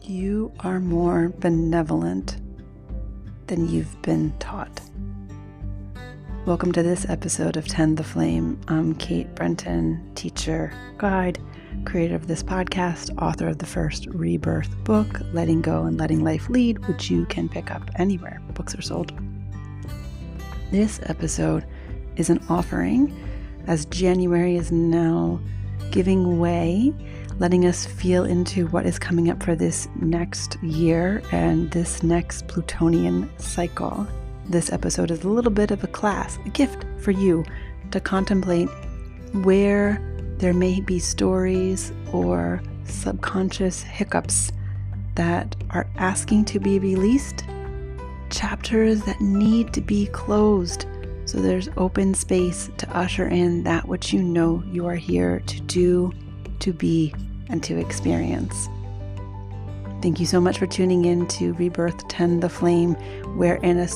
You are more benevolent than you've been taught. Welcome to this episode of Tend the Flame. I'm Kate Brenton, teacher, guide, creator of this podcast, author of the first rebirth book, Letting Go and Letting Life Lead, which you can pick up anywhere books are sold. This episode is an offering, as January is now giving way, letting us feel into what is coming up for this next year and this next Plutonian cycle. This episode is a little bit of a class, a gift for you to contemplate where there may be stories or subconscious hiccups that are asking to be released, chapters that need to be closed. So there's open space to usher in that which you know you are here to do, to be, and to experience. Thank you so much for tuning in to Rebirth Tend the Flame, where in a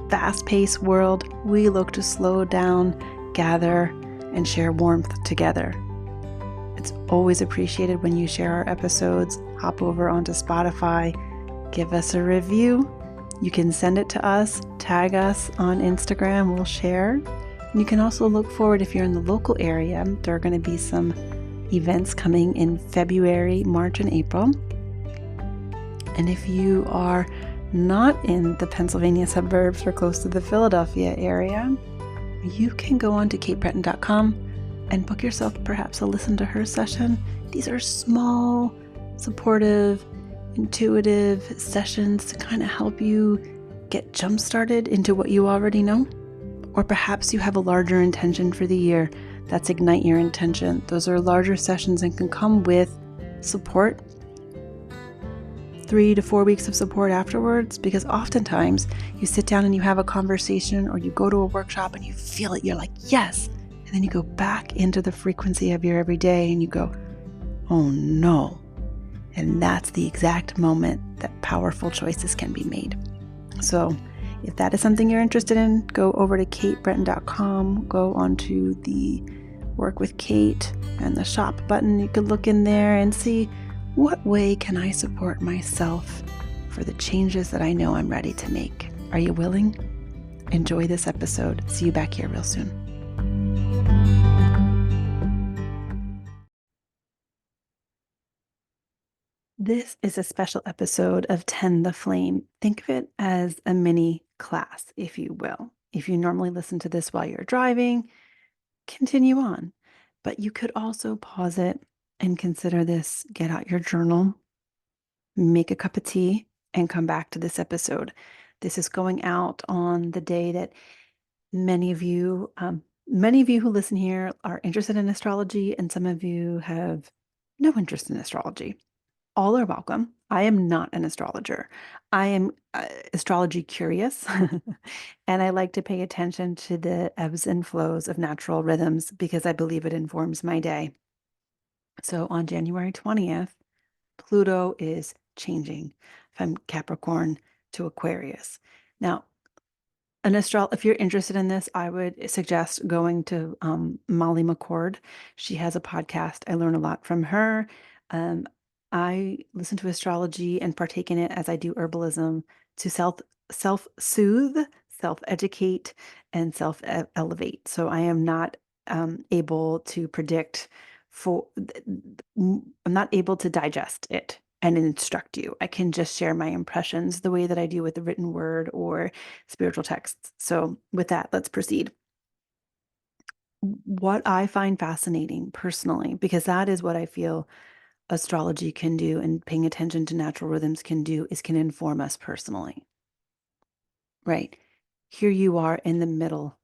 fast-paced world, we look to slow down, gather, and share warmth together. It's always appreciated when you share our episodes. Hop over onto Spotify, give us a review. You can send it to us, tag us on Instagram, we'll share. And you can also look forward, if you're in the local area, there are going to be some events coming in February, March, and April. And if you are not in the Pennsylvania suburbs or close to the Philadelphia area, you can go on to katebrenton.com and book yourself perhaps a listen to her session. These are small, supportive, intuitive sessions to kind of help you get jump started into what you already know. Or perhaps you have a larger intention for the year. That's Ignite Your Intention. Those are larger sessions and can come with support, 3 to 4 weeks of support afterwards, because oftentimes you sit down and you have a conversation or you go to a workshop and you feel it, you're like, yes. And then you go back into the frequency of your everyday and you go, oh no. And that's the exact moment that powerful choices can be made. So if that is something you're interested in, go over to katebrenton.com, go onto the Work with Kate and the shop button. You can look in there and see, what way can I support myself for the changes that I know I'm ready to make? Are you willing? Enjoy this episode. See you back here real soon. This is a special episode of Tend the Flame. Think of it as a mini class, if you will. If you normally listen to this while you're driving, continue on. But you could also pause it and consider this, get out your journal, make a cup of tea, and come back to this episode. This is going out on the day that many of you who listen here are interested in astrology, and some of you have no interest in astrology. All are welcome. I am not an astrologer. I am astrology curious, and I like to pay attention to the ebbs and flows of natural rhythms because I believe it informs my day. So on January 20th, Pluto is changing from Capricorn to Aquarius. Now, if you're interested in this, I would suggest going to Molly McCord. She has a podcast. I learn a lot from her. I listen to astrology and partake in it as I do herbalism to self-soothe, self-educate, and self-elevate. So I am not able to predict I'm not able to digest it and instruct you. I can just share my impressions the way that I do with the written word or spiritual texts. So with that, let's proceed. What I find fascinating personally, because that is what I feel astrology can do and paying attention to natural rhythms can do, is can inform us personally. Right? Here you are in the middle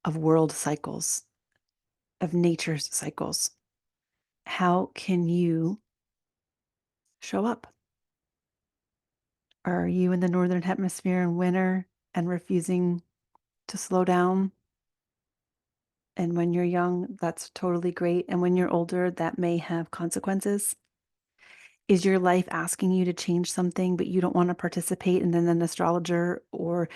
of world cycles, of nature's cycles. How can you show up? Are you in the northern hemisphere in winter and refusing to slow down? And when you're young, that's totally great. And when you're older, that may have consequences. Is your life asking you to change something, but you don't want to participate? And then an astrologer or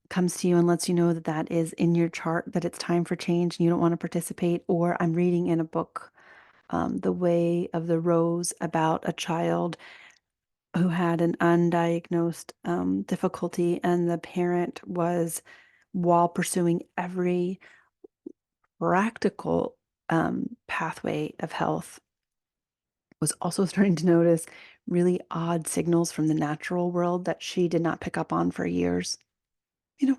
comes to you and lets you know that that is in your chart, that it's time for change and you don't want to participate. Or I'm reading in a book, The Way of the Rose, about a child who had an undiagnosed difficulty, and the parent was, while pursuing every practical pathway of health, was also starting to notice really odd signals from the natural world that she did not pick up on for years. You know,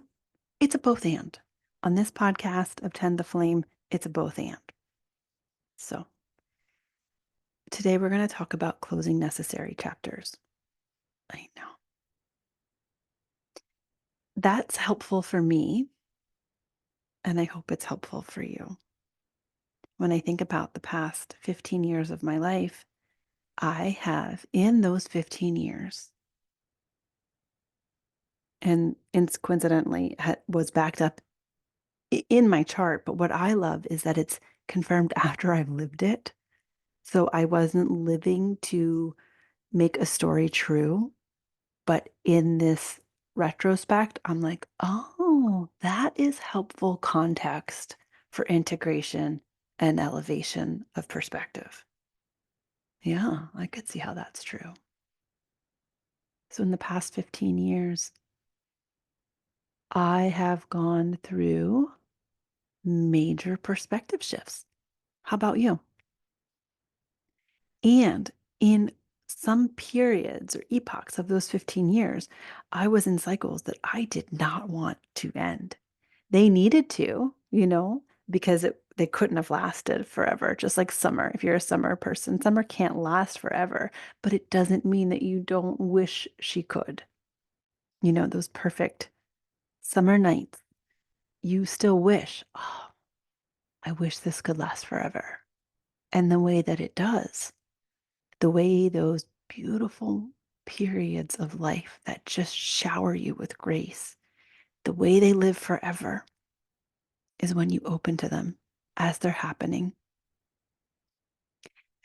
it's a both and. On this podcast of Tend the Flame, it's a both and. So today we're going to talk about closing necessary chapters. I know. That's helpful for me, and I hope it's helpful for you. When I think about the past 15 years of my life, I have, in those 15 years, and coincidentally was backed up in my chart, but what I love is that it's confirmed after I've lived it. So I wasn't living to make a story true, but in this retrospect, I'm like, oh, that is helpful context for integration and elevation of perspective. Yeah, I could see how that's true. So in the past 15 years, I have gone through major perspective shifts. How about you? And in some periods or epochs of those 15 years, I was in cycles that I did not want to end. They needed to, because they couldn't have lasted forever. Just like summer. If you're a summer person, summer can't last forever, but it doesn't mean that you don't wish she could. Those perfect summer nights, you still wish, oh, I wish this could last forever. And the way that it does, the way those beautiful periods of life that just shower you with grace, the way they live forever is when you open to them as they're happening.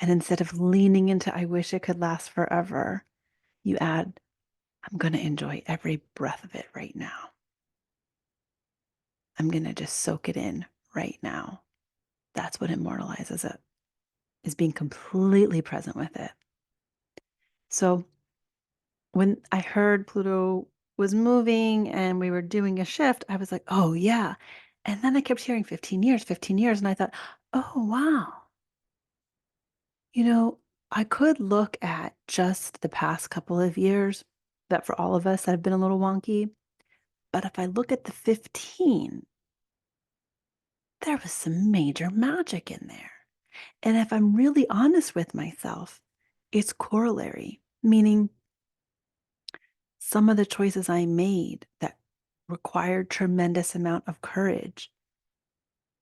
And instead of leaning into, I wish it could last forever, you add, I'm going to enjoy every breath of it right now. I'm going to just soak it in right now. That's what immortalizes it, is being completely present with it. So when I heard Pluto was moving and we were doing a shift, I was like, oh, yeah. And then I kept hearing 15 years, 15 years. And I thought, oh, wow. I could look at just the past couple of years that for all of us that have been a little wonky. But if I look at the 15, there was some major magic in there. And if I'm really honest with myself, it's corollary, meaning some of the choices I made that required tremendous amount of courage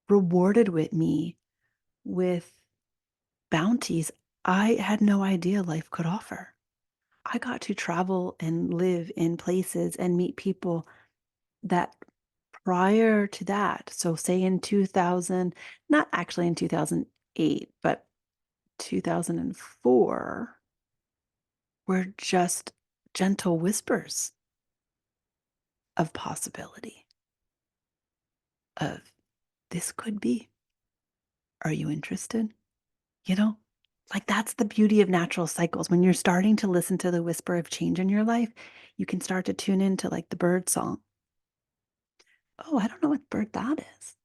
rewarded with me with bounties I had no idea life could offer. I got to travel and live in places and meet people that prior to that, so say in 2000, not actually in 2008, but 2004, were just gentle whispers of possibility, of this could be. Are you interested? You know, like that's the beauty of natural cycles. When you're starting to listen to the whisper of change in your life, you can start to tune into like the bird song. Oh, I don't know what bird that is.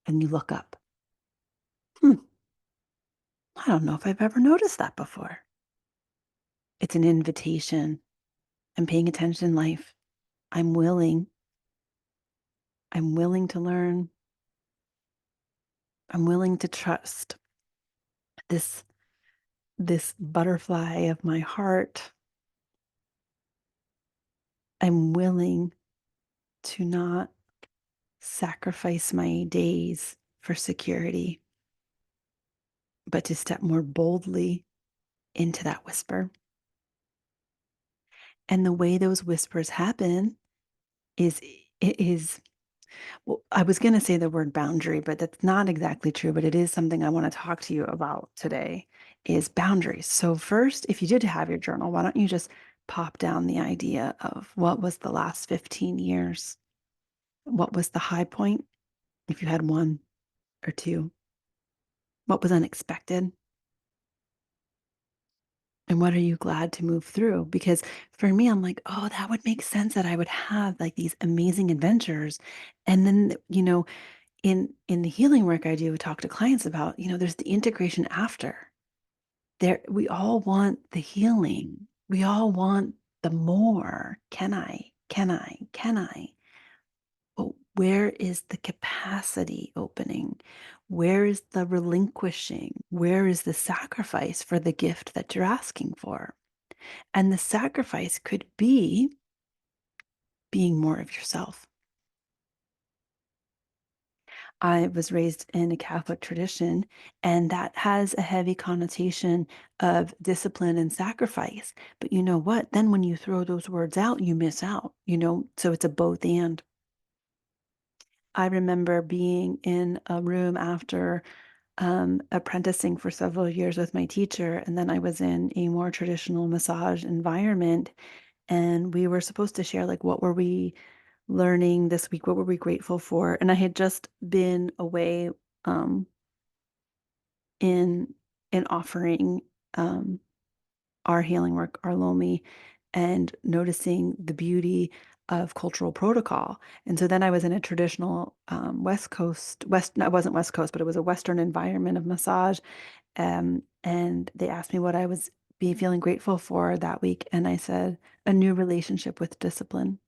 And you look up. Hmm, I don't know if I've ever noticed that before. It's an invitation. I'm paying attention in life. I'm willing. I'm willing to learn. I'm willing to trust this this butterfly of my heart. I'm willing to not sacrifice my days for security, but to step more boldly into that whisper. And the way those whispers happen is it is well, I was going to say the word boundary, but that's not exactly true, but it is something I want to talk to you about today is boundaries. So first, if you did have your journal, why don't you just pop down the idea of what was the last 15 years? What was the high point? If you had one or two, what was unexpected? And what are you glad to move through? Because for me, I'm like, oh, that would make sense that I would have like these amazing adventures. And then, in the healing work I do, talk to clients about, there's the integration after. There, we all want the healing. We all want the more. Can I? Can I? Can I? But where is the capacity opening? Where is the relinquishing? Where is the sacrifice for the gift that you're asking for? And the sacrifice could be being more of yourself. I was raised in a Catholic tradition, and that has a heavy connotation of discipline and sacrifice. But you know what? Then when you throw those words out, you miss out, So it's a both and. I remember being in a room after apprenticing for several years with my teacher, and then I was in a more traditional massage environment, and we were supposed to share like what were we learning this week, what were we grateful for, and I had just been away um, in offering um, our healing work, our Lomi, and noticing the beauty of cultural protocol. And so then I was in a traditional West Coast, no, it wasn't West Coast, but it was a Western environment of massage. And they asked me what I was feeling grateful for that week. And I said, a new relationship with discipline.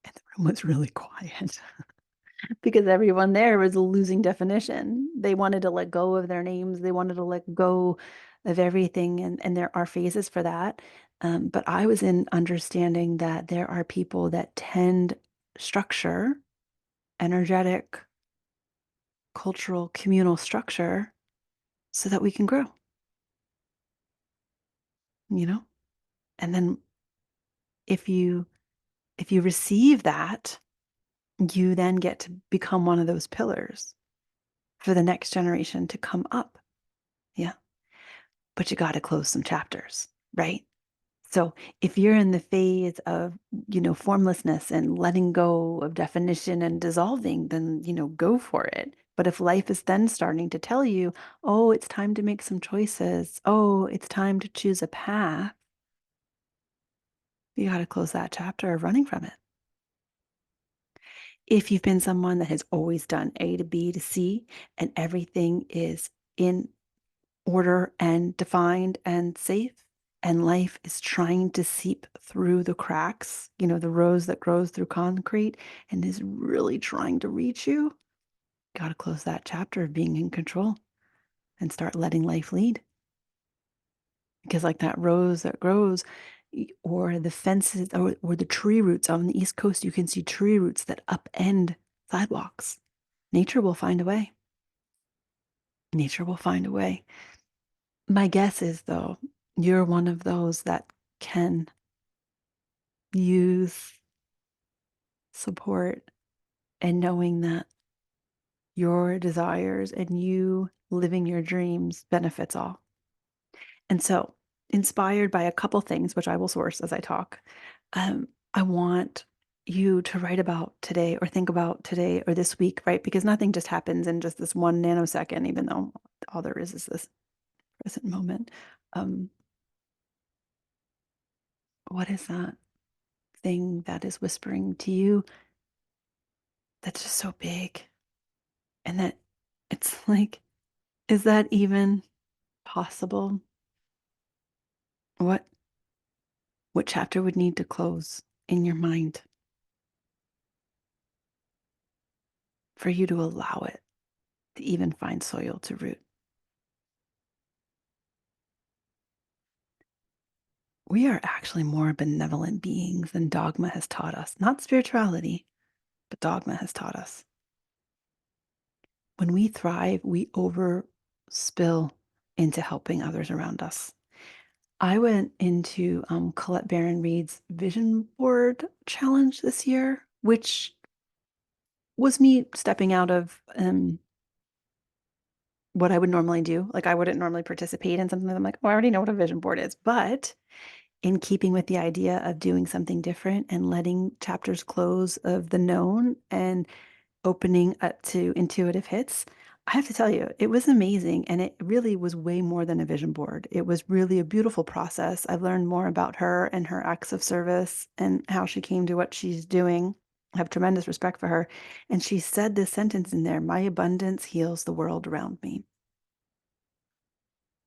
And the room was really quiet. Because everyone there was losing definition. They wanted to let go of their names. They wanted to let go of everything. And there are phases for that. But I was in understanding that there are people that tend structure, energetic, cultural, communal structure so that we can grow, you know? And then if you receive that, you then get to become one of those pillars for the next generation to come up. Yeah. But you got to close some chapters, right? So if you're in the phase of, formlessness and letting go of definition and dissolving, then, go for it. But if life is then starting to tell you, oh, it's time to make some choices. Oh, it's time to choose a path. You got to close that chapter of running from it. If you've been someone that has always done A to B to C and everything is in order and defined and safe, and life is trying to seep through the cracks, the rose that grows through concrete and is really trying to reach you, got to close that chapter of being in control and start letting life lead. Because like that rose that grows, or the fences or the tree roots on the East Coast, you can see tree roots that upend sidewalks. Nature will find a way. Nature will find a way. My guess is, though, you're one of those that can use support and knowing that your desires and you living your dreams benefits all. And so, inspired by a couple things, which I will source as I talk, I want you to write about today or think about today or this week, right? Because nothing just happens in just this one nanosecond, even though all there is this present moment. Um, what is that thing that is whispering to you that's just so big? And that it's like, is that even possible? What chapter would need to close in your mind for you to allow it to even find soil to root? We are actually more benevolent beings than dogma has taught us. Not spirituality, but dogma has taught us. When we thrive, we overspill into helping others around us. I went into Colette Baron Reed's vision board challenge this year, which was me stepping out of what I would normally do. Like I wouldn't normally participate in something that I'm like, oh, I already know what a vision board is. But in keeping with the idea of doing something different and letting chapters close of the known and opening up to intuitive hits, I have to tell you, it was amazing. And it really was way more than a vision board. It was really a beautiful process. I've learned more about her and her acts of service and how she came to what she's doing. I have tremendous respect for her. And she said this sentence in there, my abundance heals the world around me.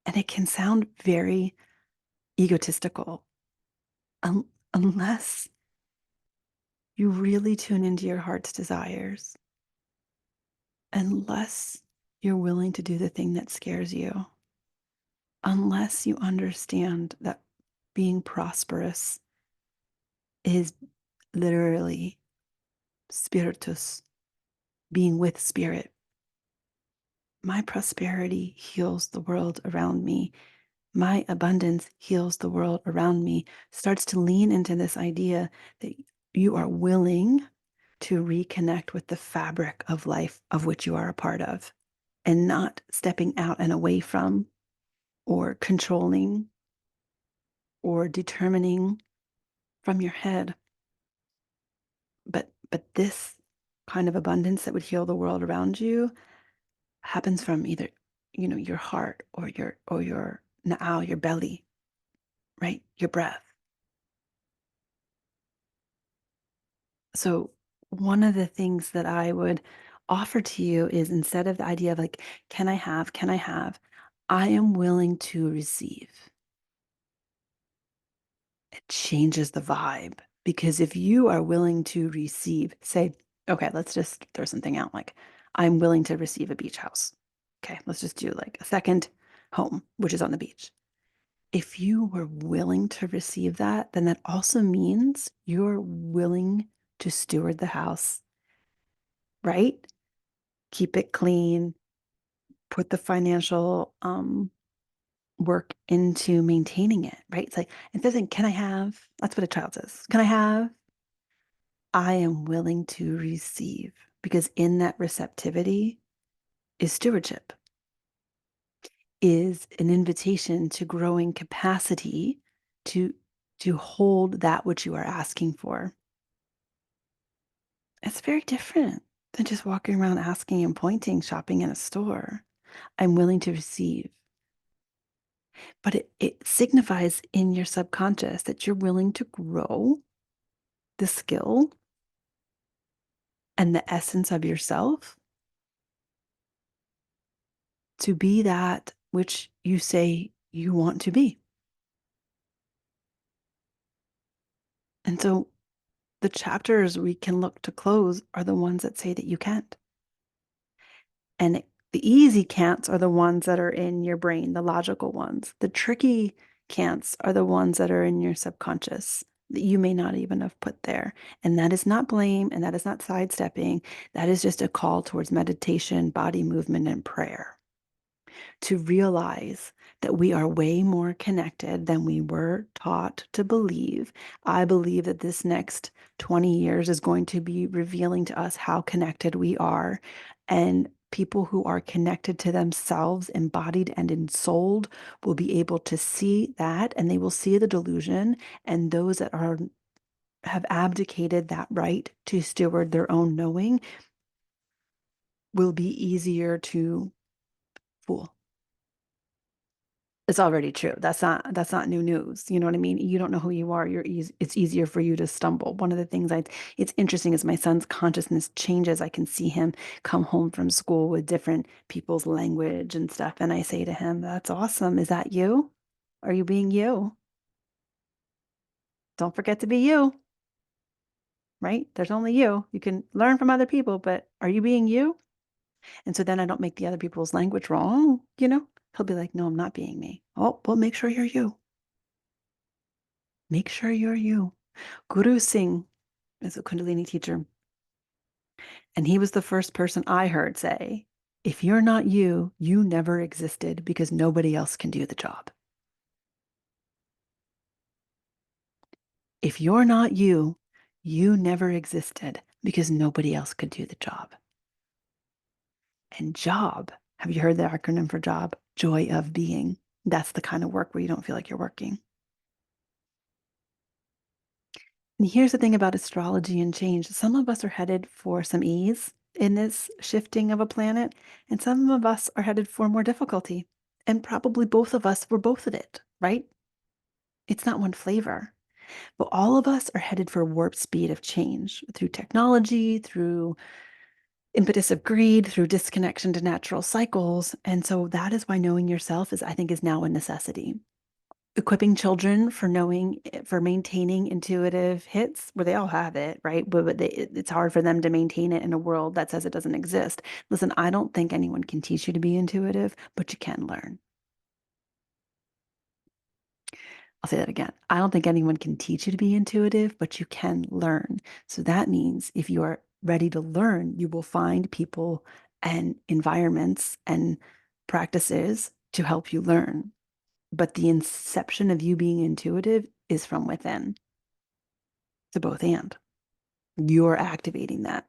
And it can sound very egotistical unless you really tune into your heart's desires, unless you're willing to do the thing that scares you, unless you understand that being prosperous is literally spiritus, being with spirit. My prosperity heals the world around me. My abundance heals the world around me. Starts to lean into this idea that you are willing to reconnect with the fabric of life of which you are a part of and not stepping out and away from or controlling or determining from your head. But this kind of abundance that would heal the world around you happens from either, your heart or your na'au, your belly, right? Your breath. So one of the things that I would offer to you is instead of the idea of like, can I have, I am willing to receive. It changes the vibe because if you are willing to receive, say, okay, let's just throw something out like, I'm willing to receive a beach house. Okay, let's just do like a second home, which is on the beach. If you were willing to receive that, then that also means you're willing to steward the house, right? Keep it clean, put the financial work into maintaining it, right? It's like instead of saying, can I have? That's what a child says. Can I have? I am willing to receive because in that receptivity is stewardship, is an invitation to growing capacity to to hold that which you are asking for. It's very different than just walking around asking and pointing, shopping in a store. I'm willing to receive. But it signifies in your subconscious that you're willing to grow the skill and the essence of yourself to be that which you say you want to be. And so the chapters we can look to close are the ones that say that you can't. And the easy can'ts are the ones that are in your brain, the logical ones. The tricky can'ts are the ones that are in your subconscious that you may not even have put there. And that is not blame and that is not sidestepping. That is just a call towards meditation, body movement, and prayer to realize that we are way more connected than we were taught to believe. I believe that this next 20 years is going to be revealing to us how connected we are. And people who are connected to themselves, embodied and ensouled, will be able to see that and they will see the delusion. And those that have abdicated that right to steward their own knowing will be easier to fool. It's already true. That's not new news. You know what I mean? You don't know who you are. It's easier for you to stumble. One of the things it's interesting is my son's consciousness changes. I can see him come home from school with different people's language and stuff. And I say to him, that's awesome. Is that you? Are you being you? Don't forget to be you, right? There's only you. You can learn from other people, but are you being you? And so then I don't make the other people's language wrong, you know? He'll be like, no, I'm not being me. Oh, well, make sure you're you. Make sure you're you. Guru Singh is a Kundalini teacher, and he was the first person I heard say, if you're not you, you never existed because nobody else can do the job. If you're not you, you never existed because nobody else could do the job. And job, have you heard the acronym for job? Joy of being. That's the kind of work where you don't feel like you're working. And here's the thing about astrology and change. Some of us are headed for some ease in this shifting of a planet, and some of us are headed for more difficulty. And probably both of us were both of it, right? It's not one flavor. But all of us are headed for warp speed of change through technology, through impetus of greed, through disconnection to natural cycles. And so that is why knowing yourself is, I think, is now a necessity. Equipping children for knowing, for maintaining intuitive hits where they all have it, right? But it's hard for them to maintain it in a world that says it doesn't exist. Listen, I don't think anyone can teach you to be intuitive, but you can learn. I'll say that again. I don't think anyone can teach you to be intuitive, but you can learn. So that means if you are ready to learn, you will find people and environments and practices to help you learn. But the inception of you being intuitive is from within. To both and. You're activating that.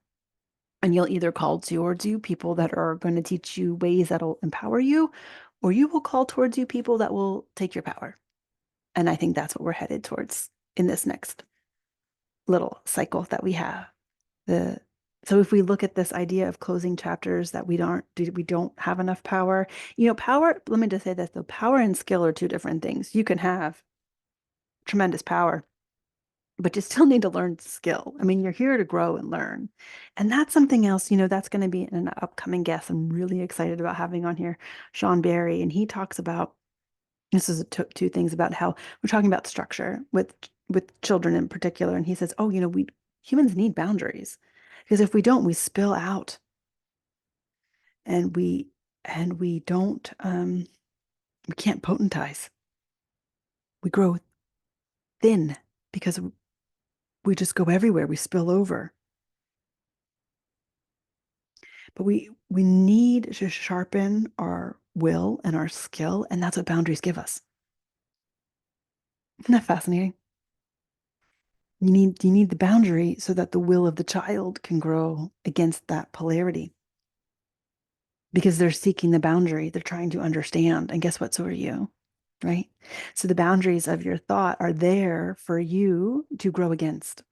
And you'll either call towards you people that are going to teach you ways that'll empower you, or you will call towards you people that will take your power. And I think that's what we're headed towards in this next little cycle that we have. The So if we look at this idea of closing chapters that we don't have enough power, power, let me just say this though, power and skill are two different things. You can have tremendous power, but you still need to learn skill. I mean, you're here to grow and learn. And that's something else, that's going to be an upcoming guest I'm really excited about having on here, Sean Barry. And he talks about this is two things about how we're talking about structure with children in particular. And he says, oh, we humans need boundaries because if we don't, we spill out and we don't we can't potentize. We grow thin because we just go everywhere. We spill over. But we need to sharpen our will and our skill, and that's what boundaries give us. Isn't that fascinating? You need the boundary so that the will of the child can grow against that polarity. Because they're seeking the boundary, they're trying to understand. And guess what? So are you, right? So the boundaries of your thought are there for you to grow against.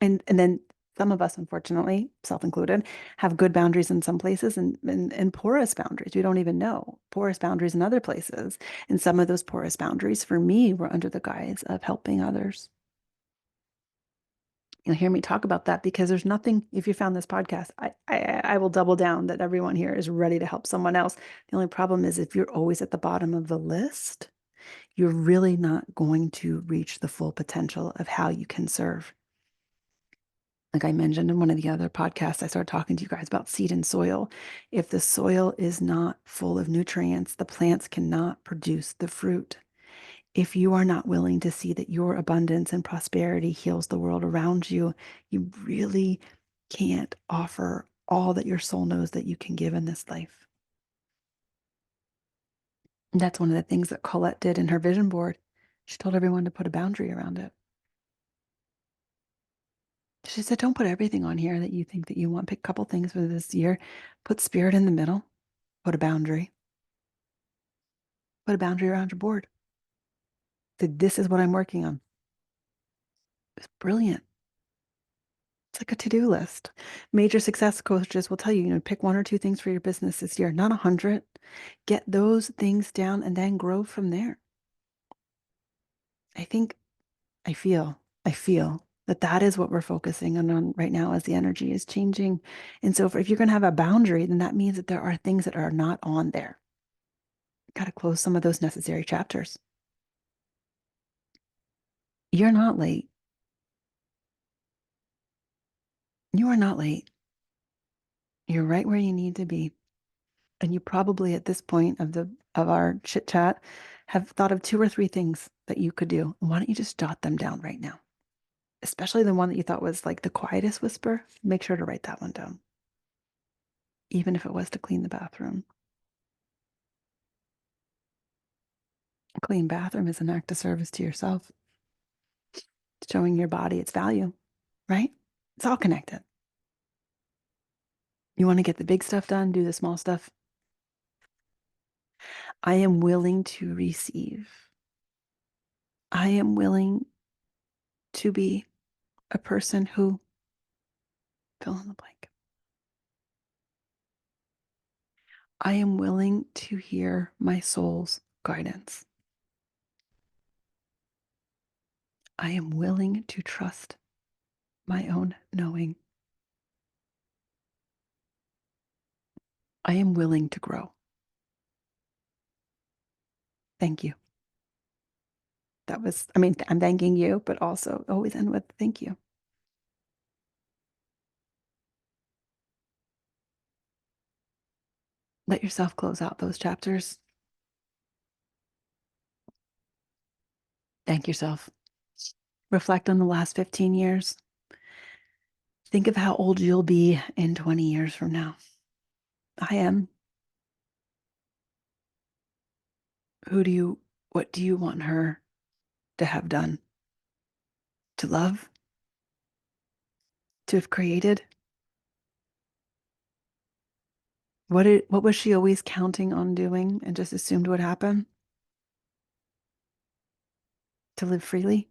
And then some of us, unfortunately, self-included, have good boundaries in some places and porous boundaries. We don't even know porous boundaries in other places. And some of those porous boundaries for me were under the guise of helping others. You'll hear me talk about that because there's nothing, if you found this podcast, I will double down that everyone here is ready to help someone else. The only problem is if you're always at the bottom of the list, you're really not going to reach the full potential of how you can serve. Like I mentioned in one of the other podcasts, I started talking to you guys about seed and soil. If the soil is not full of nutrients, the plants cannot produce the fruit. If you are not willing to see that your abundance and prosperity heals the world around you, you really can't offer all that your soul knows that you can give in this life. And that's one of the things that Colette did in her vision board. She told everyone to put a boundary around it. She said, don't put everything on here that you think that you want. Pick a couple things for this year. Put spirit in the middle. Put a boundary. Put a boundary around your board. Say, this is what I'm working on. It's brilliant. It's like a to-do list. Major success coaches will tell you, pick one or two things for your business this year, not 100. Get those things down and then grow from there. I think, I feel that that is what we're focusing on right now as the energy is changing. And so if you're going to have a boundary, then that means that there are things that are not on there. Got to close some of those necessary chapters. You're not late. You are not late. You're right where you need to be. And you probably at this point of our chit chat have thought of two or three things that you could do. Why don't you just jot them down right now? Especially the one that you thought was like the quietest whisper. Make sure to write that one down, even if it was to clean the bathroom. A clean bathroom is an act of service to yourself, showing your body its value, right? It's all connected. You want to get the big stuff done, do the small stuff. I am willing to receive. I am willing to be a person who fill in the blank. I am willing to hear my soul's guidance. I am willing to trust my own knowing. I am willing to grow. Thank you. I'm thanking you, but also always end with thank you. Let yourself close out those chapters. Thank yourself. Reflect on the last 15 years. Think of how old you'll be in 20 years from now. I am. What do you want her to have done? To love? To have created? What was she always counting on doing and just assumed would happen? To live freely?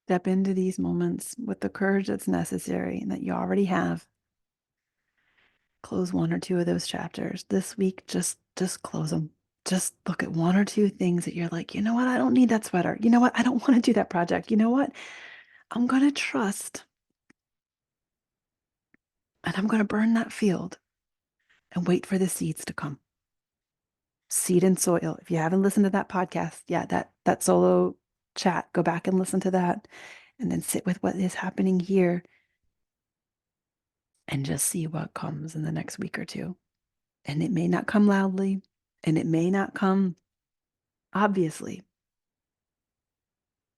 Step into these moments with the courage that's necessary and that you already have. Close one or two of those chapters. This week, just close them. Just look at one or two things that you're like, you know what? I don't need that sweater. You know what? I don't want to do that project. You know what? I'm going to trust and I'm going to burn that field and wait for the seeds to come. Seed and soil. If you haven't listened to that podcast, yeah, that solo chat, go back and listen to that and then sit with what is happening here and just see what comes in the next week or two. And it may not come loudly and it may not come obviously,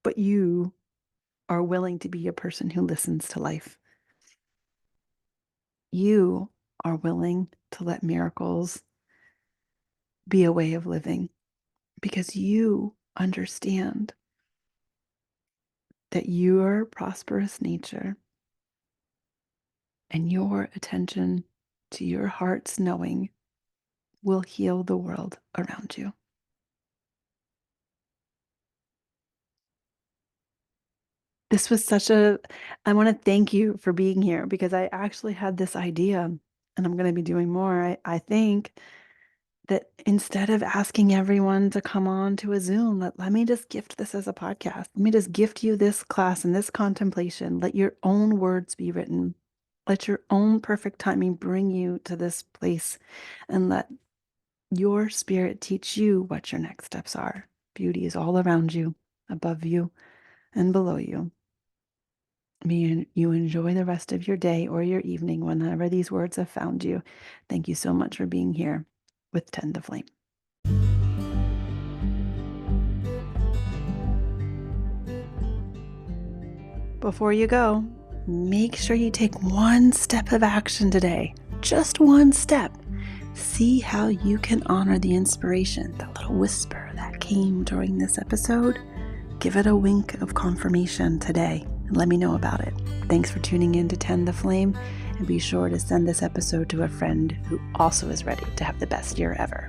but you are willing to be a person who listens to life. You are willing to let miracles be a way of living because you understand that your prosperous nature and your attention to your heart's knowing will heal the world around you. This was I want to thank you for being here because I actually had this idea and I'm going to be doing more. I think that instead of asking everyone to come on to a Zoom, let me just gift this as a podcast. Let me just gift you this class and this contemplation. Let your own words be written. Let your own perfect timing bring you to this place and let your spirit teach you what your next steps are. Beauty is all around you, above you, and below you. May you enjoy the rest of your day or your evening whenever these words have found you. Thank you so much for being here with Tend the Flame. Before you go, make sure you take one step of action today. Just one step. See how you can honor the inspiration, the little whisper that came during this episode. Give it a wink of confirmation today and let me know about it. Thanks for tuning in to Tend the Flame, and be sure to send this episode to a friend who also is ready to have the best year ever.